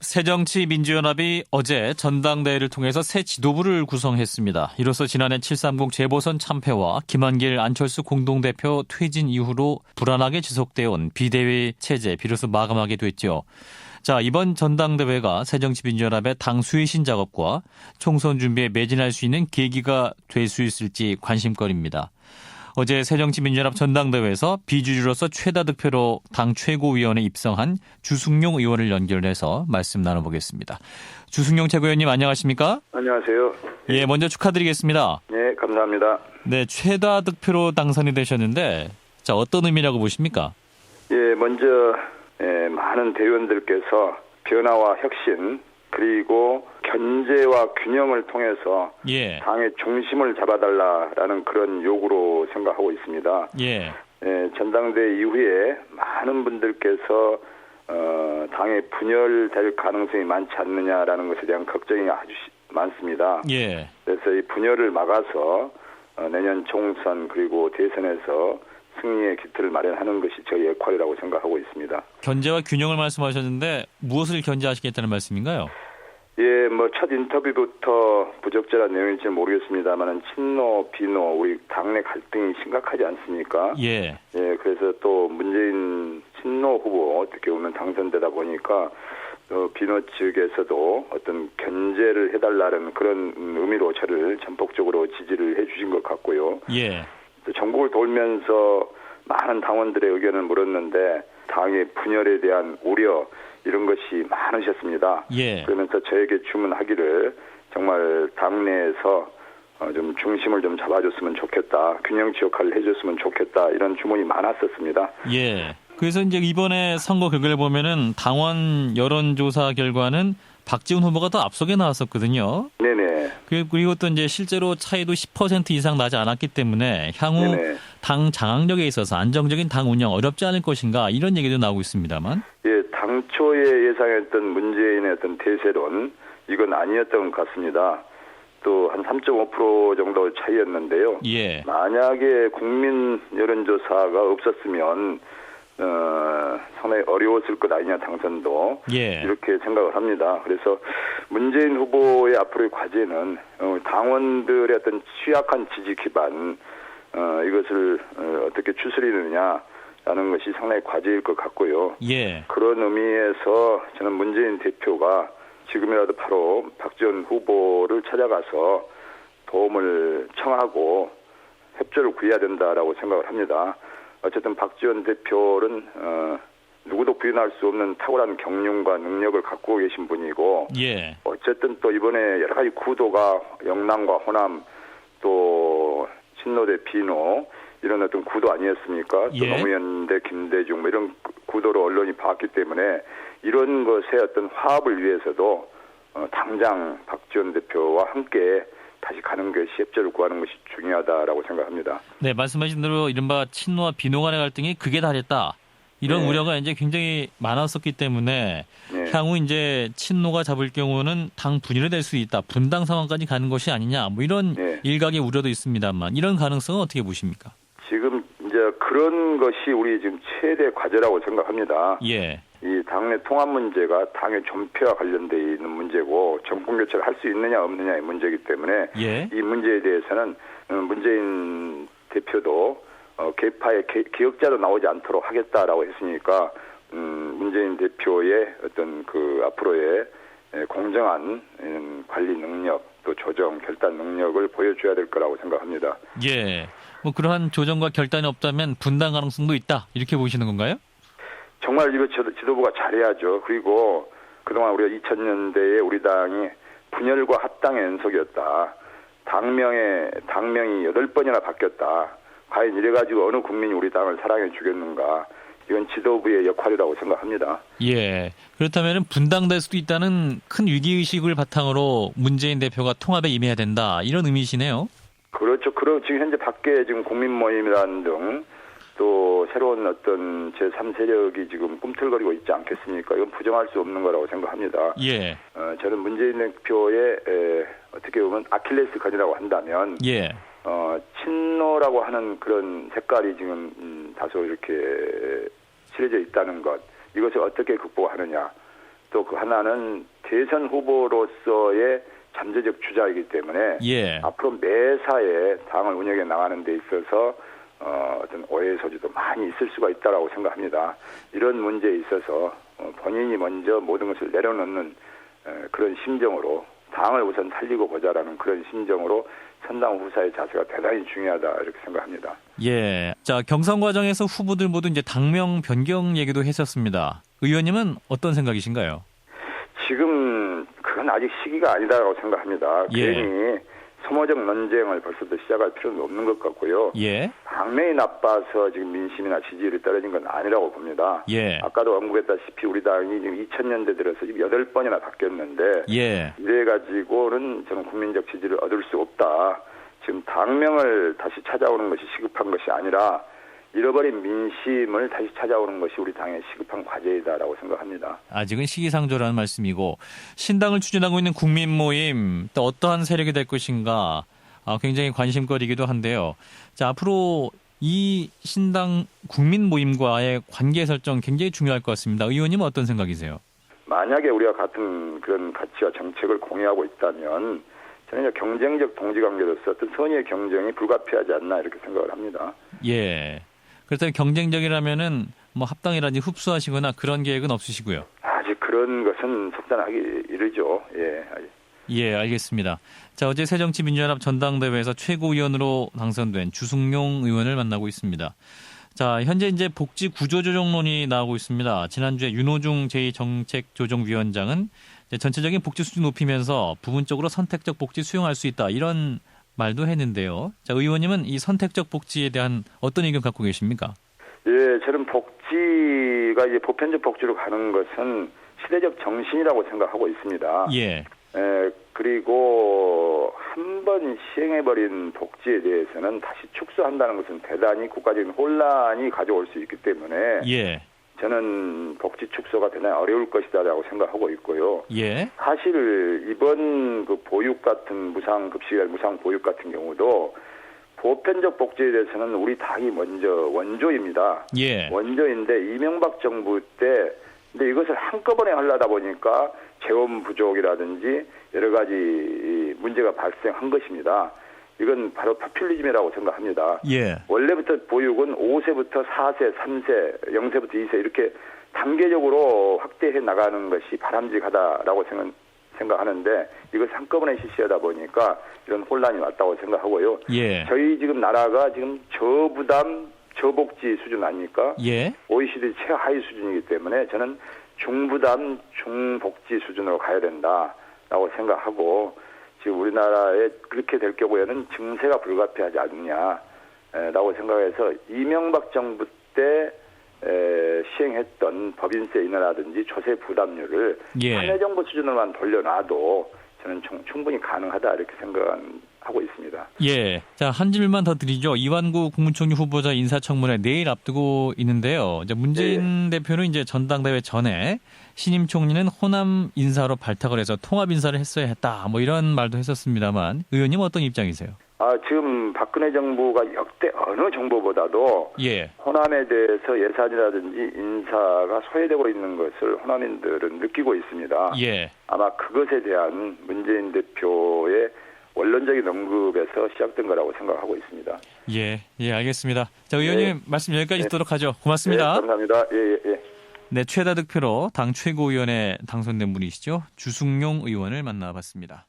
새정치민주연합이 어제 전당대회를 통해서 새 지도부를 구성했습니다. 이로써 지난해 730 재보선 참패와 김한길, 안철수 공동대표 퇴진 이후로 불안하게 지속되어 온 비대위 체제 비로소 마감하게 됐죠. 자, 이번 전당대회가 새정치민주연합의 당 수회신 작업과 총선 준비에 매진할 수 있는 계기가 될 수 있을지 관심거리입니다. 어제 새정치민주연합 전당대회에서 비주류로서 최다 득표로 당 최고위원에 입성한 주승용 의원을 연결해서 말씀 나눠보겠습니다. 주승용 최고위원님 안녕하십니까? 안녕하세요. 예, 먼저 축하드리겠습니다. 네, 감사합니다. 네, 최다 득표로 당선이 되셨는데 자, 어떤 의미라고 보십니까? 예, 먼저 많은 대의원들께서 변화와 혁신 그리고 견제와 균형을 통해서 예. 당의 중심을 잡아달라라는 그런 요구로 생각하고 있습니다. 예. 전당대회 이후에 많은 분들께서 당의 분열될 가능성이 많지 않느냐라는 것에 대한 걱정이 아주 많습니다. 예. 그래서 이 분열을 막아서 내년 총선 그리고 대선에서 승리의 기틀을 마련하는 것이 저희 역할이라고 생각하고 있습니다. 견제와 균형을 말씀하셨는데 무엇을 견제하시겠다는 말씀인가요? 예, 첫 인터뷰부터 부적절한 내용일지 모르겠습니다만은 친노, 비노, 우리 당내 갈등이 심각하지 않습니까? 예. 예, 그래서 또 문재인 친노 후보 어떻게 보면 당선되다 보니까 비노 측에서도 어떤 견제를 해달라는 그런 의미로 저를 전폭적으로 지지를 해주신 것 같고요. 예. 전국을 돌면서 많은 당원들의 의견을 물었는데 당의 분열에 대한 우려 이런 것이 많으셨습니다. 예. 그러면서 저에게 주문하기를 정말 당내에서 좀 중심을 좀 잡아줬으면 좋겠다. 균형치 역할을 해줬으면 좋겠다. 이런 주문이 많았었습니다. 예. 그래서 이제 이번에 선거 결과를 보면은 당원 여론조사 결과는 박지원 후보가 더 앞서게 나왔었거든요. 네네. 그리고 또 이제 실제로 차이도 10% 이상 나지 않았기 때문에 향후 네네. 당 장악력에 있어서 안정적인 당 운영 어렵지 않을 것인가 이런 얘기도 나오고 있습니다만. 예, 당초에 예상했던 문재인의 어떤 대세론 이건 아니었던 것 같습니다. 또 한 3.5% 정도 차이였는데요. 예. 만약에 국민 여론조사가 없었으면 상당히 어려웠을 것 아니냐 당선도 예. 이렇게 생각을 합니다. 그래서 문재인 후보의 앞으로의 과제는 당원들의 어떤 취약한 지지 기반 이것을 어떻게 추스리느냐라는 것이 상당히 과제일 것 같고요. 예. 그런 의미에서 저는 문재인 대표가 지금이라도 바로 박지원 후보를 찾아가서 도움을 청하고 협조를 구해야 된다라고 생각을 합니다. 어쨌든 박지원 대표는 누구도 부인할 수 없는 탁월한 경륜과 능력을 갖고 계신 분이고 예. 어쨌든 또 이번에 여러 가지 구도가 영남과 호남 또 친노 대 비노 이런 어떤 구도 아니었습니까? 예. 또 노무현 대 김대중 이런 구도로 언론이 봤기 때문에 이런 것의 어떤 화합을 위해서도 당장 박지원 대표와 함께 다시 가는 것이 협조를 구하는 것이 중요하다라고 생각합니다. 네, 말씀하신 대로 이른바 친노와 비노 간의 갈등이 극에 달했다. 이런 네. 우려가 이제 굉장히 많았었기 때문에 네. 향후 이제 친노가 잡을 경우는 당 분열이 될 수 있다. 분당 상황까지 가는 것이 아니냐. 뭐 이런 네. 일각의 우려도 있습니다만 이런 가능성은 어떻게 보십니까? 지금 이제 그런 것이 우리 지금 최대 과제라고 생각합니다. 예. 이 당내 통합 문제가 당의 존폐와 관련돼 있는 문제고 정권 교체를 할 수 있느냐 없느냐의 문제이기 때문에 예. 이 문제에 대해서는 문재인 대표도 개파의 기억자로 나오지 않도록 하겠다라고 했으니까 문재인 대표의 어떤 그 앞으로의 공정한 관리 능력 또 조정 결단 능력을 보여줘야 될 거라고 생각합니다. 예. 뭐 그러한 조정과 결단이 없다면 분당 가능성도 있다. 이렇게 보시는 건가요? 정말 이거 지도부가 잘해야죠. 그리고 그동안 우리가 2000년대에 우리 당이 분열과 합당의 연속이었다. 당명이 8번이나 바뀌었다. 과연 이래가지고 어느 국민이 우리 당을 사랑해 주겠는가. 이건 지도부의 역할이라고 생각합니다. 예. 그렇다면 분당될 수도 있다는 큰 위기의식을 바탕으로 문재인 대표가 통합에 임해야 된다. 이런 의미시네요. 그렇죠. 지금 현재 밖에 지금 국민모임이라는 등 또 새로운 어떤 제3세력이 지금 꿈틀거리고 있지 않겠습니까? 이건 부정할 수 없는 거라고 생각합니다. 예. 저는 문재인 대표의 어떻게 보면 아킬레스건이라고 한다면 예. 친노라고 하는 그런 색깔이 지금 다소 이렇게 칠해져 있다는 것 이것을 어떻게 극복하느냐 또 그 하나는 대선 후보로서의 잠재적 주자이기 때문에 예. 앞으로 매사에 당을 운영해 나가는 데 있어서 어떤 오해 소지도 많이 있을 수가 있다라고 생각합니다. 이런 문제에 있어서 본인이 먼저 모든 것을 내려놓는 그런 심정으로 당을 우선 살리고 보자라는 그런 심정으로 선당 후사의 자세가 대단히 중요하다 이렇게 생각합니다. 예. 자, 경선 과정에서 후보들 모두 이제 당명 변경 얘기도 했었습니다. 의원님은 어떤 생각이신가요? 지금 그건 아직 시기가 아니다라고 생각합니다. 예. 괜히 소모적 논쟁을 벌써부터 시작할 필요는 없는 것 같고요. 예. 당명이 나빠서 지금 민심이나 지지율이 떨어진 건 아니라고 봅니다. 예. 아까도 언급했다시피 우리 당이 지금 2000년대 들어서 지금 8번이나 바뀌었는데 예. 이래가지고는 저는 국민적 지지를 얻을 수 없다. 지금 당명을 다시 찾아오는 것이 시급한 것이 아니라 잃어버린 민심을 다시 찾아오는 것이 우리 당의 시급한 과제이다라고 생각합니다. 아직은 시기상조라는 말씀이고 신당을 추진하고 있는 국민 모임 또 어떠한 세력이 될 것인가 굉장히 관심거리이기도 한데요. 자, 앞으로 이 신당 국민 모임과의 관계 설정 굉장히 중요할 것 같습니다. 의원님은 어떤 생각이세요? 만약에 우리가 같은 그런 가치와 정책을 공유하고 있다면 저는 경쟁적 동지관계로서 어떤 선의의 경쟁이 불가피하지 않나 이렇게 생각을 합니다. 예. 그렇다면 경쟁적이라면은 뭐 합당이라든지 흡수하시거나 그런 계획은 없으시고요. 아직 그런 것은 속단하기 이르죠. 예. 예, 알겠습니다. 자, 어제 새정치민주연합 전당대회에서 최고위원으로 당선된 주승용 의원을 만나고 있습니다. 자, 현재 이제 복지 구조조정론이 나오고 있습니다. 지난주에 윤호중 제2정책조정위원장은 전체적인 복지 수준 높이면서 부분적으로 선택적 복지 수용할 수 있다. 이런 말도 했는데요. 자, 의원님은 이 선택적 복지에 대한 어떤 의견 갖고 계십니까? 예, 저는 복지가 이제 보편적 복지로 가는 것은 시대적 정신이라고 생각하고 있습니다. 예. 그리고 한 번 시행해버린 복지에 대해서는 다시 축소한다는 것은 대단히 국가적인 혼란이 가져올 수 있기 때문에 예. 저는 복지 축소가 대단히 어려울 것이다라고 생각하고 있고요. 예. 사실 이번 그 보육 같은 무상급식이나 무상보육 같은 경우도 보편적 복지에 대해서는 우리 당이 먼저 원조입니다. 예. 원조인데 이명박 정부 때 근데 이것을 한꺼번에 하려다 보니까 재원 부족이라든지 여러 가지 문제가 발생한 것입니다. 이건 바로 파퓰리즘이라고 생각합니다. 예. 원래부터 보육은 5세부터 4세, 3세, 0세부터 2세 이렇게 단계적으로 확대해 나가는 것이 바람직하다라고 생각하는데 이것을 한꺼번에 실시하다 보니까 이런 혼란이 왔다고 생각하고요. 예. 저희 지금 나라가 지금 저부담, 저복지 수준 아닙니까? 예. OECD 최하위 수준이기 때문에 저는 중부담, 중복지 수준으로 가야 된다라고 생각하고 지금 우리나라에 그렇게 될 경우에는 증세가 불가피하지 않느냐라고 생각해서 이명박 정부 때 시행했던 법인세 인하라든지 조세 부담률을 예. 참여정부 수준으로만 돌려놔도 저는 충분히 가능하다 이렇게 생각하고 있습니다. 예. 자, 한 질문만 더 드리죠. 이완구 국무총리 후보자 인사청문회 내일 앞두고 있는데요. 이제 문재인 대표는 이제 전당대회 전에 신임 총리는 호남 인사로 발탁을 해서 통합 인사를 했어야 했다. 뭐 이런 말도 했었습니다만 의원님 어떤 입장이세요? 지금 박근혜 정부가 역대 어느 정부보다도 예. 호남에 대해서 예산이라든지 인사가 소외되고 있는 것을 호남인들은 느끼고 있습니다. 예. 아마 그것에 대한 문재인 대표의 원론적인 언급에서 시작된 거라고 생각하고 있습니다. 예. 예, 알겠습니다. 자, 의원님 말씀 여기까지 듣도록 하죠. 고맙습니다. 네, 감사합니다. 예. 네, 최다 득표로 당 최고위원에 당선된 분이시죠. 주승용 의원을 만나봤습니다.